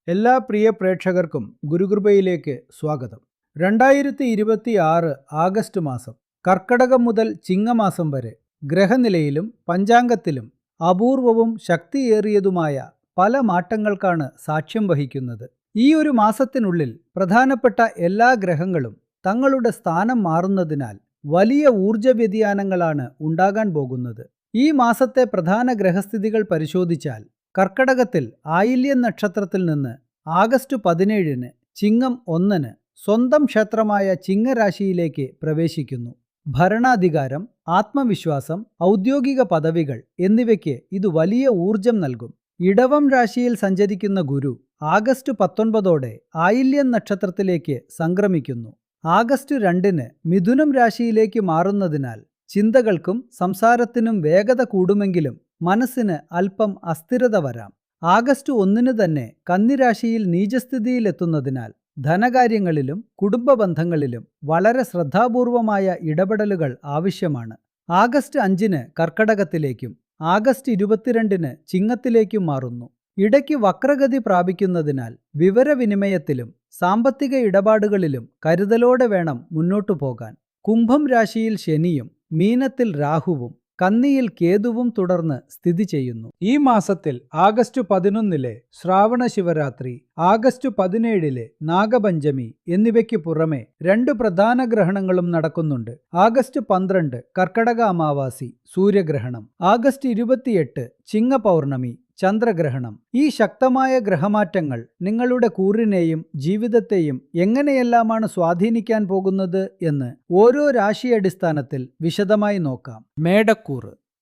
എല്ലാ പ്രിയ പ്രേക്ഷകർക്കും ഗുരുകൃപയിലേക്ക് സ്വാഗതം. 2026 ആഗസ്റ്റ് മാസം, കർക്കടകം മുതൽ ചിങ്ങമാസം വരെ ഗ്രഹനിലയിലും പഞ്ചാംഗത്തിലും അപൂർവവും ശക്തിയേറിയതുമായ പല മാറ്റങ്ങൾക്കാണ് സാക്ഷ്യം വഹിക്കുന്നത്. ഈ ഒരു മാസത്തിനുള്ളിൽ പ്രധാനപ്പെട്ട എല്ലാ ഗ്രഹങ്ങളും തങ്ങളുടെ സ്ഥാനം മാറുന്നതിനാൽ വലിയ ഊർജ വ്യതിയാനങ്ങളാണ് ഉണ്ടാകാൻ പോകുന്നത്. ഈ മാസത്തെ പ്രധാന ഗ്രഹസ്ഥിതികൾ പരിശോധിച്ചാൽ കർക്കടകത്തിൽ ആയില്യം നക്ഷത്രത്തിൽ നിന്ന് ആഗസ്റ്റ് 17-ന് ചിങ്ങം 1-ന് സ്വന്തം ക്ഷേത്രമായ ചിങ്ങരാശിയിലേക്ക് പ്രവേശിക്കുന്നു. ഭരണാധികാരം, ആത്മവിശ്വാസം, ഔദ്യോഗിക പദവികൾ എന്നിവയ്ക്ക് ഇത് വലിയ ഊർജം നൽകും. ഇടവം രാശിയിൽ സഞ്ചരിക്കുന്ന ഗുരു ആഗസ്റ്റ് 19-ഓടെ ആയില്യം നക്ഷത്രത്തിലേക്ക് സംക്രമിക്കുന്നു. ആഗസ്റ്റ് 2-ന് മിഥുനം രാശിയിലേക്ക് മാറുന്നതിനാൽ ചിന്തകൾക്കും സംസാരത്തിനും വേഗത കൂടുമെങ്കിലും മനസ്സിന് അല്പം അസ്ഥിരത വരാം. ആഗസ്റ്റ് 1-ന് തന്നെ കന്നിരാശിയിൽ നീചസ്ഥിതിയിലെത്തുന്നതിനാൽ ധനകാര്യങ്ങളിലും കുടുംബ ബന്ധങ്ങളിലും വളരെ ശ്രദ്ധാപൂർവമായ ഇടപെടലുകൾ ആവശ്യമാണ്. ആഗസ്റ്റ് 5-ന് കർക്കടകത്തിലേക്കും ആഗസ്റ്റ് 22-ന് ചിങ്ങത്തിലേക്കും മാറുന്നു. ഇടയ്ക്ക് വക്രഗതി പ്രാപിക്കുന്നതിനാൽ വിവരവിനിമയത്തിലും സാമ്പത്തിക ഇടപാടുകളിലും കരുതലോടെ വേണം മുന്നോട്ടു പോകാൻ. കുംഭം രാശിയിൽ ശനിയും മീനത്തിൽ രാഹുവും കന്നിയിൽ കേതുവും തുടർന്ന് സ്ഥിതി ചെയ്യുന്നു. ഈ മാസത്തിൽ ആഗസ്റ്റ് 11-ലെ ശ്രാവണ ശിവരാത്രി, ആഗസ്റ്റ് 17-ലെ നാഗപഞ്ചമി എന്നിവയ്ക്ക് പുറമെ 2 പ്രധാന ഗ്രഹണങ്ങളും നടക്കുന്നുണ്ട്. ആഗസ്റ്റ് 12 കർക്കടക അമാവാസി സൂര്യഗ്രഹണം, ആഗസ്റ്റ് 28 ചിങ്ങപൗർണമി ചന്ദ്രഗ്രഹണം. ഈ ശക്തമായ ഗ്രഹമാറ്റങ്ങൾ നിങ്ങളുടെ കൂറിനെയും ജീവിതത്തെയും എങ്ങനെയെല്ലാമാണ് സ്വാധീനിക്കാൻ പോകുന്നത് എന്ന് ഓരോ രാശി അടിസ്ഥാനത്തിൽ വിശദമായി നോക്കാം.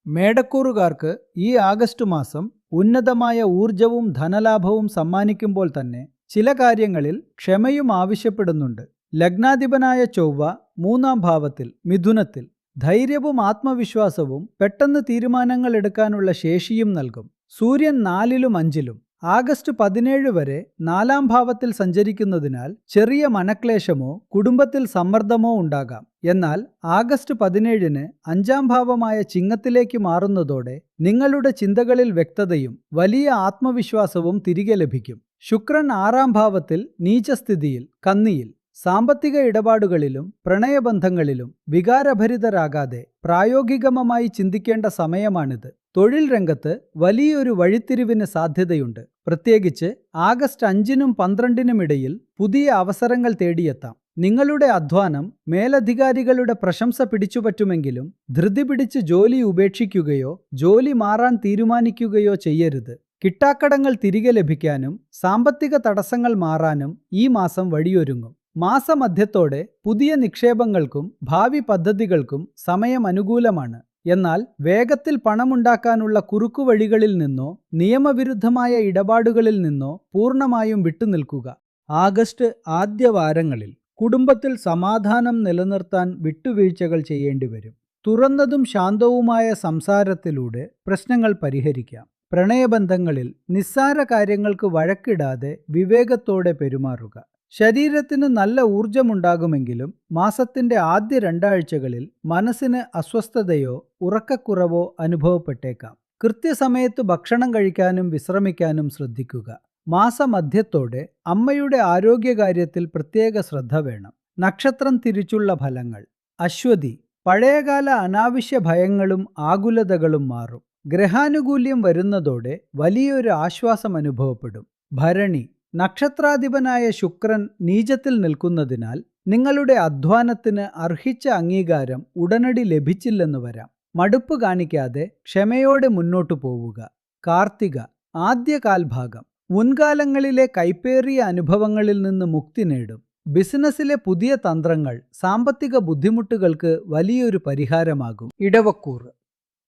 മേടക്കൂറുകാർക്ക് ഈ ആഗസ്റ്റ് മാസം ഉന്നതമായ ഊർജവും ധനലാഭവും സമ്മാനിക്കുമ്പോൾ തന്നെ ചില കാര്യങ്ങളിൽ ക്ഷമയും ആവശ്യപ്പെടുന്നുണ്ട്. ലഗ്നാധിപനായ ചൊവ്വ 3-ാം ഭാവത്തിൽ മിഥുനത്തിൽ ധൈര്യവും ആത്മവിശ്വാസവും പെട്ടെന്ന് തീരുമാനങ്ങൾ എടുക്കാനുള്ള ശേഷിയും നൽകും. സൂര്യൻ 4-ലും 5-ലും ആഗസ്റ്റ് 17 വരെ 4-ാം ഭാവത്തിൽ സഞ്ചരിക്കുന്നതിനാൽ ചെറിയ മനക്ലേശമോ കുടുംബത്തിൽ സമ്മർദ്ദമോ ഉണ്ടാകാം. എന്നാൽ ആഗസ്റ്റ് 17-ന് 5-ാം ഭാവമായ ചിങ്ങത്തിലേക്ക് മാറുന്നതോടെ നിങ്ങളുടെ ചിന്തകളിൽ വ്യക്തതയും വലിയ ആത്മവിശ്വാസവും തിരികെ ലഭിക്കും. ശുക്രൻ 6-ാം ഭാവത്തിൽ നീചസ്ഥിതിയിൽ കന്നിയിൽ സാമ്പത്തിക ഇടപാടുകളിലും പ്രണയബന്ധങ്ങളിലും വികാരഭരിതരാകാതെ പ്രായോഗികമായി ചിന്തിക്കേണ്ട സമയമാണിത്. തൊഴിൽ രംഗത്ത് വലിയൊരു വഴിത്തിരിവിന് സാധ്യതയുണ്ട്. പ്രത്യേകിച്ച് ആഗസ്റ്റ് 5-നും 12-നും ഇടയിൽ പുതിയ അവസരങ്ങൾ തേടിയെത്താം. നിങ്ങളുടെ അധ്വാനം മേലധികാരികളുടെ പ്രശംസ പിടിച്ചുപറ്റുമെങ്കിലും ധൃതി പിടിച്ച് ജോലി ഉപേക്ഷിക്കുകയോ ജോലി മാറാൻ തീരുമാനിക്കുകയോ ചെയ്യരുത്. കിട്ടാക്കടങ്ങൾ തിരികെ ലഭിക്കാനും സാമ്പത്തിക തടസ്സങ്ങൾ മാറാനും ഈ മാസം വഴിയൊരുങ്ങും. മാസമധ്യത്തോടെ പുതിയ നിക്ഷേപങ്ങൾക്കും ഭാവി പദ്ധതികൾക്കും സമയം അനുകൂലമാണ്. എന്നാൽ വേഗത്തിൽ പണമുണ്ടാക്കാനുള്ള കുറുക്കുവഴികളിൽ നിന്നോ നിയമവിരുദ്ധമായ ഇടപാടുകളിൽ നിന്നോ പൂർണ്ണമായും വിട്ടുനിൽക്കുക. ആഗസ്റ്റ് ആദ്യവാരങ്ങളിൽ കുടുംബത്തിൽ സമാധാനം നിലനിർത്താൻ വിട്ടുവീഴ്ചകൾ ചെയ്യേണ്ടിവരും. തുറന്നതും ശാന്തവുമായ സംസാരത്തിലൂടെ പ്രശ്നങ്ങൾ പരിഹരിക്കാം. പ്രണയബന്ധങ്ങളിൽ നിസ്സാര കാര്യങ്ങൾക്ക് വഴക്കിടാതെ വിവേകത്തോടെ പെരുമാറുക. ശരീരത്തിന് നല്ല ഊർജമുണ്ടാകുമെങ്കിലും മാസത്തിന്റെ ആദ്യ 2 ആഴ്ചകളിൽ മനസ്സിന് അസ്വസ്ഥതയോ ഉറക്കക്കുറവോ അനുഭവപ്പെട്ടേക്കാം. കൃത്യസമയത്ത് ഭക്ഷണം കഴിക്കാനും വിശ്രമിക്കാനും ശ്രദ്ധിക്കുക. മാസമധ്യത്തോടെ അമ്മയുടെ ആരോഗ്യകാര്യത്തിൽ പ്രത്യേക ശ്രദ്ധ വേണം. നക്ഷത്രം തിരിച്ചുള്ള ഫലങ്ങൾ. അശ്വതി, പഴയകാല അനാവശ്യ ഭയങ്ങളും ആകുലതകളും മാറും. ഗ്രഹാനുകൂല്യം വരുന്നതോടെ വലിയൊരു ആശ്വാസം അനുഭവപ്പെടും. ഭരണി, നക്ഷത്രാധിപനായ ശുക്രൻ നീചത്തിൽ നിൽക്കുന്നതിനാൽ നിങ്ങളുടെ അധ്വാനത്തിന് അർഹിച്ച അംഗീകാരം ഉടനടി ലഭിച്ചില്ലെന്ന് വരാം. മടുപ്പ് കാണിക്കാതെ ക്ഷമയോടെ മുന്നോട്ടു പോവുക. കാർത്തിക, ആദ്യ കാൽഭാഗം മുൻകാലങ്ങളിലെ കൈപ്പേറിയ അനുഭവങ്ങളിൽ നിന്ന് മുക്തി നേടും. ബിസിനസ്സിലെ പുതിയ തന്ത്രങ്ങൾ സാമ്പത്തിക ബുദ്ധിമുട്ടുകൾക്ക് വലിയൊരു പരിഹാരമാകും.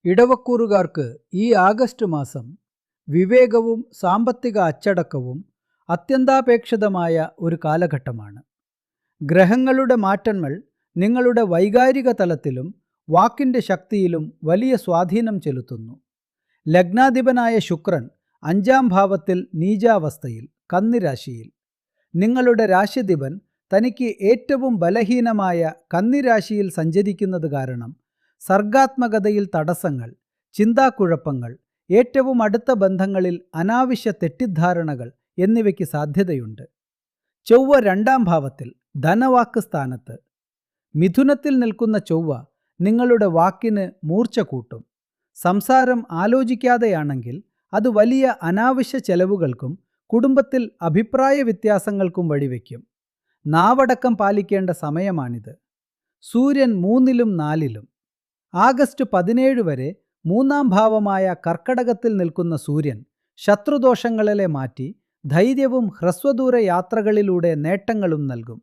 ഇടവക്കൂറുകാർക്ക് ഈ ആഗസ്റ്റ് മാസം വിവേകവും സാമ്പത്തിക അച്ചടക്കവും അത്യന്താപേക്ഷിതമായ ഒരു കാലഘട്ടമാണ്. ഗ്രഹങ്ങളുടെ മാറ്റങ്ങൾ നിങ്ങളുടെ വൈകാരിക തലത്തിലും വാക്കിൻ്റെ ശക്തിയിലും വലിയ സ്വാധീനം ചെലുത്തുന്നു. ലഗ്നാധിപനായ ശുക്രൻ 5-ാം ഭാവത്തിൽ നീചാവസ്ഥയിൽ കന്നിരാശിയിൽ. നിങ്ങളുടെ രാശിധിപൻ തനിക്ക് ഏറ്റവും ബലഹീനമായ കന്നിരാശിയിൽ സഞ്ചരിക്കുന്നത് കാരണം സർഗാത്മകതയിൽ തടസ്സങ്ങൾ, ചിന്താക്കുഴപ്പങ്ങൾ, ഏറ്റവും അടുത്ത ബന്ധങ്ങളിൽ അനാവശ്യ തെറ്റിദ്ധാരണകൾ എന്നിവയ്ക്ക് സാധ്യതയുണ്ട്. ചൊവ്വ 2ാം ഭാവത്തിൽ ധനവാക്ക് സ്ഥാനത്ത്. മിഥുനത്തിൽ നിൽക്കുന്ന ചൊവ്വ നിങ്ങളുടെ വാക്കിന് മൂർച്ച കൂട്ടും. സംസാരം ആലോചിക്കാതെയാണെങ്കിൽ അത് വലിയ അനാവശ്യ ചെലവുകൾക്കും കുടുംബത്തിൽ അഭിപ്രായ വ്യത്യാസങ്ങൾക്കും വഴിവെക്കും. നാവടക്കം പാലിക്കേണ്ട സമയമാണിത്. സൂര്യൻ 3ലും 4ലും. ആഗസ്റ്റ് 17 വരെ 3ാം ഭാവമായ കർക്കടകത്തിൽ നിൽക്കുന്ന സൂര്യൻ ശത്രുദോഷങ്ങളെ മാറ്റി ധൈര്യവും ഹ്രസ്വദൂര യാത്രകളിലൂടെ നേട്ടങ്ങളും നൽകും.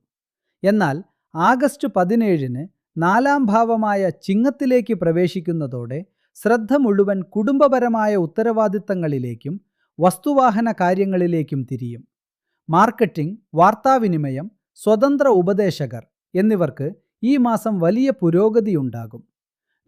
എന്നാൽ ആഗസ്റ്റ് 17-ന് 4ാം ഭാവമായ ചിങ്ങത്തിലേക്ക് പ്രവേശിക്കുന്നതോടെ ശ്രദ്ധ മുഴുവൻ കുടുംബപരമായ ഉത്തരവാദിത്തങ്ങളിലേക്കും വസ്തുവാഹന കാര്യങ്ങളിലേക്കും തിരിയും. മാർക്കറ്റിംഗ്, വാർത്താവിനിമയം, സ്വതന്ത്ര ഉപദേശകർ എന്നിവർക്ക് ഈ മാസം വലിയ പുരോഗതിയുണ്ടാകും.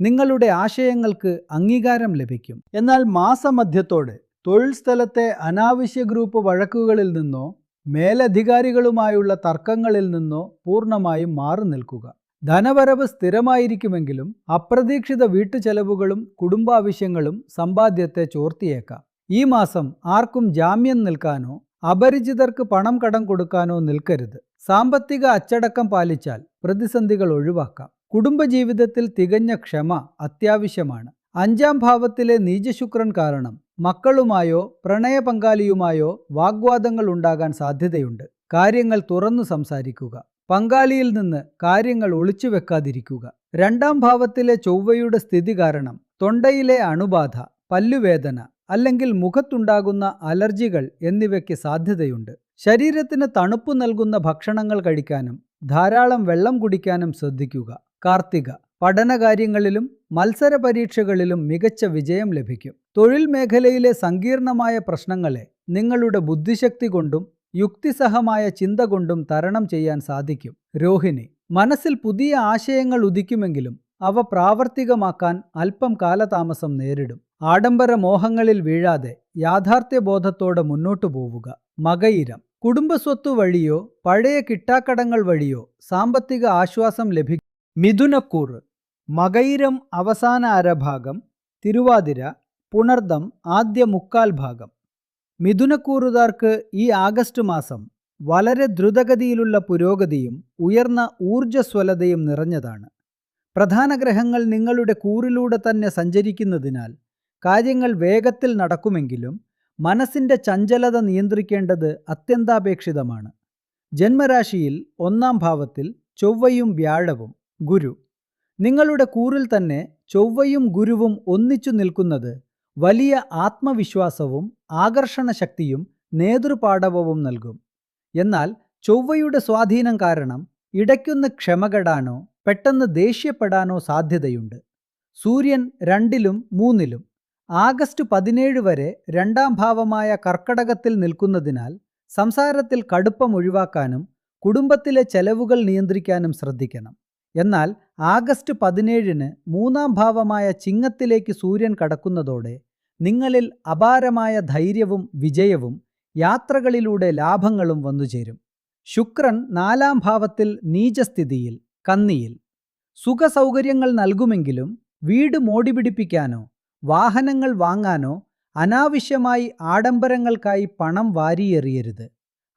നിങ്ങളുടെ ആശയങ്ങൾക്ക് അംഗീകാരം ലഭിക്കും. എന്നാൽ മാസമധ്യത്തോടെ തൊഴിൽ സ്ഥലത്തെ അനാവശ്യ ഗ്രൂപ്പ് വഴക്കുകളിൽ നിന്നോ മേലധികാരികളുമായുള്ള തർക്കങ്ങളിൽ നിന്നോ പൂർണ്ണമായും മാറി നിൽക്കുക. ധനവരവ് സ്ഥിരമായിരിക്കുമെങ്കിലും അപ്രതീക്ഷിത വീട്ടുചെലവുകളും കുടുംബാവശ്യങ്ങളും സമ്പാദ്യത്തെ ചോർത്തിയേക്കാം. ഈ മാസം ആർക്കും ജാമ്യം നിൽക്കാനോ അപരിചിതർക്ക് പണം കടം കൊടുക്കാനോ നിൽക്കരുത്. സാമ്പത്തിക അച്ചടക്കം പാലിച്ചാൽ പ്രതിസന്ധികൾ ഒഴിവാക്കാം. കുടുംബജീവിതത്തിൽ തികഞ്ഞ ക്ഷമ അത്യാവശ്യമാണ്. 5ാം ഭാവത്തിലെ നീചശുക്രൻ കാരണം മക്കളുമായോ പ്രണയ പങ്കാളിയുമായോ വാഗ്വാദങ്ങൾ ഉണ്ടാകാൻ സാധ്യതയുണ്ട്. കാര്യങ്ങൾ തുറന്നു സംസാരിക്കുക. പങ്കാളിയിൽ നിന്ന് കാര്യങ്ങൾ ഒളിച്ചു വെക്കാതിരിക്കുക. 2ാം ഭാവത്തിലെ ചൊവ്വയുടെ സ്ഥിതി കാരണം തൊണ്ടയിലെ അണുബാധ, പല്ലുവേദന അല്ലെങ്കിൽ മുഖത്തുണ്ടാകുന്ന അലർജികൾ എന്നിവയ്ക്ക് സാധ്യതയുണ്ട്. ശരീരത്തിന് തണുപ്പ് നൽകുന്ന ഭക്ഷണങ്ങൾ കഴിക്കാനും ധാരാളം വെള്ളം കുടിക്കാനും ശ്രദ്ധിക്കുക. കാർത്തിക. പഠനകാര്യങ്ങളിലും മത്സര പരീക്ഷകളിലും മികച്ച വിജയം ലഭിക്കും. തൊഴിൽ മേഖലയിലെ സങ്കീർണമായ പ്രശ്നങ്ങളെ നിങ്ങളുടെ ബുദ്ധിശക്തി കൊണ്ടും യുക്തിസഹമായ ചിന്ത കൊണ്ടും തരണം ചെയ്യാൻ സാധിക്കും. രോഹിണി. മനസ്സിൽ പുതിയ ആശയങ്ങൾ ഉദിക്കുമെങ്കിലും അവ പ്രാവർത്തികമാക്കാൻ അല്പം കാലതാമസം നേരിടും. ആഡംബര മോഹങ്ങളിൽ വീഴാതെ യാഥാർത്ഥ്യബോധത്തോടെ മുന്നോട്ടു പോവുക. മകയിരം. കുടുംബസ്വത്ത് വഴിയോ പഴയ കിട്ടാക്കടങ്ങൾ വഴിയോ സാമ്പത്തിക ആശ്വാസം ലഭിക്കും. മിഥുനക്കൂറ്. മകയിരം അവസാന അരഭാഗം, തിരുവാതിര, പുണർദം ആദ്യ മുക്കാൽ ഭാഗം. മിഥുനക്കൂറുകാർക്ക് ഈ ആഗസ്റ്റ് മാസം വളരെ ദ്രുതഗതിയിലുള്ള പുരോഗതിയും ഉയർന്ന ഊർജ്ജസ്വലതയും നിറഞ്ഞതാണ്. പ്രധാന ഗ്രഹങ്ങൾ നിങ്ങളുടെ കൂറിലൂടെ തന്നെ സഞ്ചരിക്കുന്നതിനാൽ കാര്യങ്ങൾ വേഗത്തിൽ നടക്കുമെങ്കിലും മനസ്സിൻ്റെ ചഞ്ചലത നിയന്ത്രിക്കേണ്ടത് അത്യന്താപേക്ഷിതമാണ്. ജന്മരാശിയിൽ 1ാം ഭാവത്തിൽ ചൊവ്വയും വ്യാഴവും. ഗുരു. നിങ്ങളുടെ കൂറിൽ തന്നെ ചൊവ്വയും ഗുരുവും ഒന്നിച്ചു നിൽക്കുന്നത് വലിയ ആത്മവിശ്വാസവും ആകർഷണ ശക്തിയും നേതൃപാടവവും നൽകും. എന്നാൽ ചൊവ്വയുടെ സ്വാധീനം കാരണം ഇടയ്ക്കൊന്ന് ക്ഷമകെടാനോ പെട്ടെന്ന് ദേഷ്യപ്പെടാനോ സാധ്യതയുണ്ട്. സൂര്യൻ 2ലും 3ലും. ആഗസ്റ്റ് 17 വരെ 2ാം ഭാവമായ കർക്കടകത്തിൽ നിൽക്കുന്നതിനാൽ സംസാരത്തിൽ കടുപ്പം ഒഴിവാക്കാനും കുടുംബത്തിലെ ചെലവുകൾ നിയന്ത്രിക്കാനും ശ്രദ്ധിക്കണം. എന്നാൽ ആഗസ്റ്റ് 17-ന് 3ാം ഭാവമായ ചിങ്ങത്തിലേക്ക് സൂര്യൻ കടക്കുന്നതോടെ നിങ്ങളിൽ അപാരമായ ധൈര്യവും വിജയവും യാത്രകളിലൂടെ ലാഭങ്ങളും വന്നുചേരും. ശുക്രൻ 4ാം ഭാവത്തിൽ നീചസ്ഥിതിയിൽ, കന്നിയിൽ. സുഖസൗകര്യങ്ങൾ നൽകുമെങ്കിലും വീട് മോടിപിടിപ്പിക്കാനോ വാഹനങ്ങൾ വാങ്ങാനോ അനാവശ്യമായി ആഡംബരങ്ങൾക്കായി പണം വാരിയെറിയരുത്.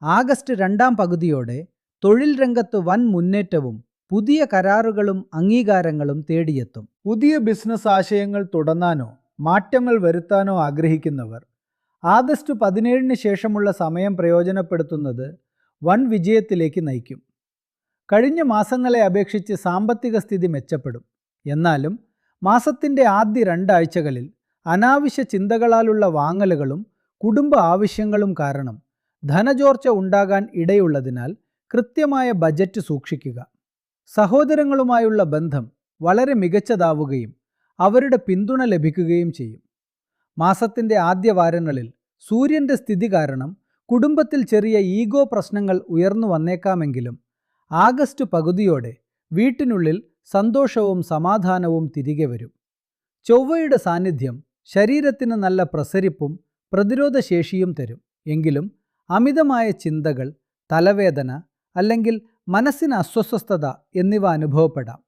ആഗസ്റ്റ് 2ാം പകുതിയോടെ തൊഴിൽ രംഗത്ത് വൻ മുന്നേറ്റവും പുതിയ കരാറുകളും അംഗീകാരങ്ങളും തേടിയെത്തും. പുതിയ ബിസിനസ് ആശയങ്ങൾ തുടങ്ങാനോ മാറ്റങ്ങൾ വരുത്താനോ ആഗ്രഹിക്കുന്നവർ ആഗസ്റ്റ് 17-ന് ശേഷമുള്ള സമയം പ്രയോജനപ്പെടുത്തുന്നത് വൻ വിജയത്തിലേക്ക് നയിക്കും. കഴിഞ്ഞ മാസങ്ങളെ അപേക്ഷിച്ച് സാമ്പത്തിക സ്ഥിതി മെച്ചപ്പെടും. എന്നാലും മാസത്തിൻ്റെ ആദ്യ 2 ആഴ്ചകളിൽ അനാവശ്യ ചിന്തകളാലുള്ള വാങ്ങലുകളും കുടുംബ ആവശ്യങ്ങളും കാരണം ധനചോർച്ച ഉണ്ടാകാൻ ഇടയുള്ളതിനാൽ കൃത്യമായ ബജറ്റ് സൂക്ഷിക്കുക. സഹോദരങ്ങളുമായുള്ള ബന്ധം വളരെ മികച്ചതാവുകയും അവരുടെ പിന്തുണ ലഭിക്കുകയും ചെയ്യും. മാസത്തിൻ്റെ ആദ്യ വാരങ്ങളിൽ സൂര്യൻ്റെ സ്ഥിതി കാരണം കുടുംബത്തിൽ ചെറിയ ഈഗോ പ്രശ്നങ്ങൾ ഉയർന്നു വന്നേക്കാമെങ്കിലും ആഗസ്റ്റ് പകുതിയോടെ വീട്ടിനുള്ളിൽ സന്തോഷവും സമാധാനവും തിരികെ വരും. ചൊവ്വയുടെ സാന്നിധ്യം ശരീരത്തിന് നല്ല പ്രസരിപ്പും പ്രതിരോധശേഷിയും തരും. എങ്കിലും അമിതമായ ചിന്തകൾ, തലവേദന അല്ലെങ്കിൽ മനസ്സിന് അസ്വസ്ഥത എന്നിവ അനുഭവപ്പെടാം.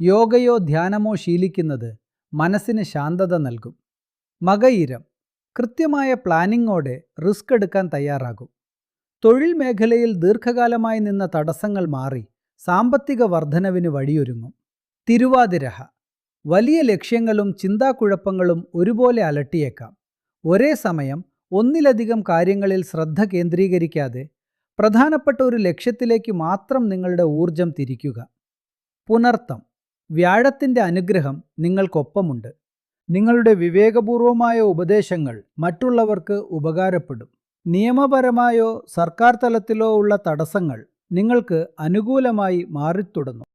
യോഗയോ ധ്യാനമോ ശീലിക്കുന്നത് മനസ്സിന് ശാന്തത നൽകും. മകയിരം. കൃത്യമായ പ്ലാനിങ്ങോടെ റിസ്ക് എടുക്കാൻ തയ്യാറാകും. തൊഴിൽ മേഖലയിൽ ദീർഘകാലമായി നിന്ന തടസ്സങ്ങൾ മാറി സാമ്പത്തിക വർധനവിന് വഴിയൊരുങ്ങും. തിരുവാതിര. വലിയ ലക്ഷ്യങ്ങളും ചിന്താക്കുഴപ്പങ്ങളും ഒരുപോലെ അലട്ടിയേക്കാം. ഒരേ സമയം ഒന്നിലധികം കാര്യങ്ങളിൽ ശ്രദ്ധ കേന്ദ്രീകരിക്കാതെ പ്രധാനപ്പെട്ട ഒരു ലക്ഷ്യത്തിലേക്ക് മാത്രം നിങ്ങളുടെ ഊർജം തിരിക്കുക. പുണർത്തം. വ്യാഴത്തിൻ്റെ അനുഗ്രഹം നിങ്ങൾക്കൊപ്പമുണ്ട്. നിങ്ങളുടെ വിവേകപൂർവമായ ഉപദേശങ്ങൾ മറ്റുള്ളവർക്ക് ഉപകാരപ്പെടും. നിയമപരമായോ സർക്കാർ തലത്തിലോ ഉള്ള തടസ്സങ്ങൾ നിങ്ങൾക്ക് അനുകൂലമായി മാറിത്തുടങ്ങും.